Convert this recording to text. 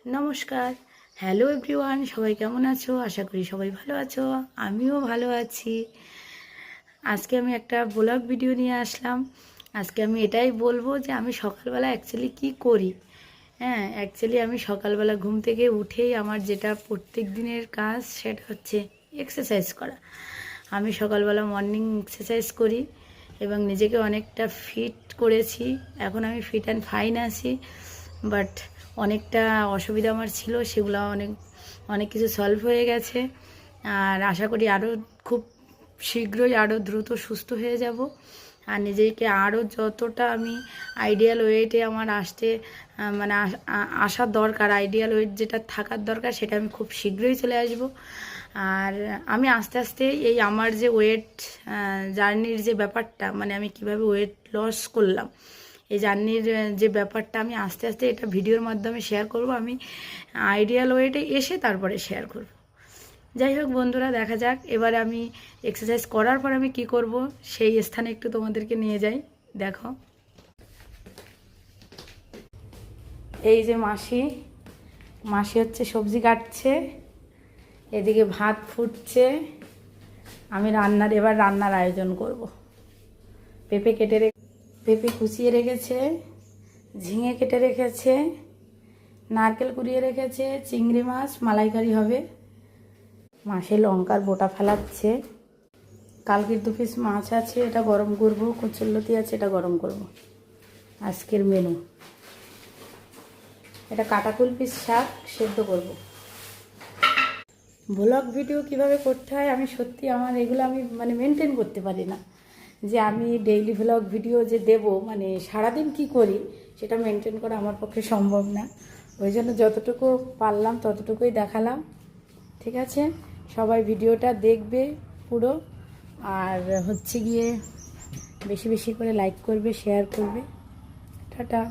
নমস্কার। Hello everyone, সবাই কেমন আছো? আশা করি সবাই ভালো আছো। আমিও ভালো আছি। আজকে আমি একটা ব্লগ ভিডিও নিয়ে আসলাম। আজকে আমি এটাই বলবো যে আমি সকালবেলা অ্যাকচুয়ালি কি করি। অ্যাকচুয়ালি আমি সকালবেলা ঘুম থেকে উঠেই আমার যেটা প্রত্যেক দিনের কাজ সেটা হচ্ছে এক্সারসাইজ করা। আমি সকালবেলা মর্নিং এক্সারসাইজ করি এবং নিজেকে অনেকটা ফিট করেছি। এখন আমি ফিট অ্যান্ড ফাইন আছি, বাট অনেকটা অসুবিধা আমার ছিল, সেগুলো অনেক কিছু সলভ হয়ে গেছে। আর আশা করি আরও খুব শীঘ্রই আরও দ্রুত সুস্থ হয়ে যাব। আর নিজেকে আরও যতটা আমি আইডিয়াল ওয়েটে আমার আসতে মানে আসার দরকার, আইডিয়াল ওয়েট যেটা থাকার দরকার, সেটা আমি খুব শীঘ্রই চলে আসব। আর আমি আস্তে আস্তে এই আমার যে ওয়েট জার্নির যে ব্যাপারটা, মানে আমি কিভাবে ওয়েট লস করলাম, এই জার্নির যে ব্যাপারটা আমি আস্তে আস্তে এটা ভিডিওর মাধ্যমে শেয়ার করব। আমি আইডিয়াল ওয়েটে এসে তারপরে শেয়ার করব। যাই হোক বন্ধুরা, দেখা যাক এবারে আমি এক্সারসাইজ করার পর আমি কি করব সেই স্থানে একটু তোমাদেরকে নিয়ে যাই। দেখো, এই যে মাসি হচ্ছে সবজি কাটছে, এদিকে ভাত ফুটছে। আমি এবার রান্নার আয়োজন করব। পেঁপে কুচিয়ে রেখেছে, ঝিঙে কেটে রেখেছে, নারকেল কুড়িয়ে রেখেছে, চিংড়ি মাছ মালাইকারি হবে। মাসে লঙ্কার বোটা ফেলাচ্ছে। কালকের 2 পিস মাছ আছে, এটা গরম করব। কচুরলতি আছে, এটা গরম করব। আজকের মেনু এটা কাটাকুল পিস শাক সেদ্ধ করব। ব্লগ ভিডিও কিভাবে করতে হয় আমি সত্যি আমার এগুলো আমি মেনটেন করতে পারি না, যে আমি ডেইলি ব্লগ ভিডিও যে দেব, সারাদিন কি করি সেটা মেনটেন করা আমার পক্ষে সম্ভব না। ওই জন্য যতটুকু পারলাম ততটুকুই দেখালাম। ঠিক আছে, সবাই ভিডিওটা দেখবে পুরো, আর হচ্ছে গিয়ে বেশি বেশি করে লাইক করবে, শেয়ার করবে। টাটা।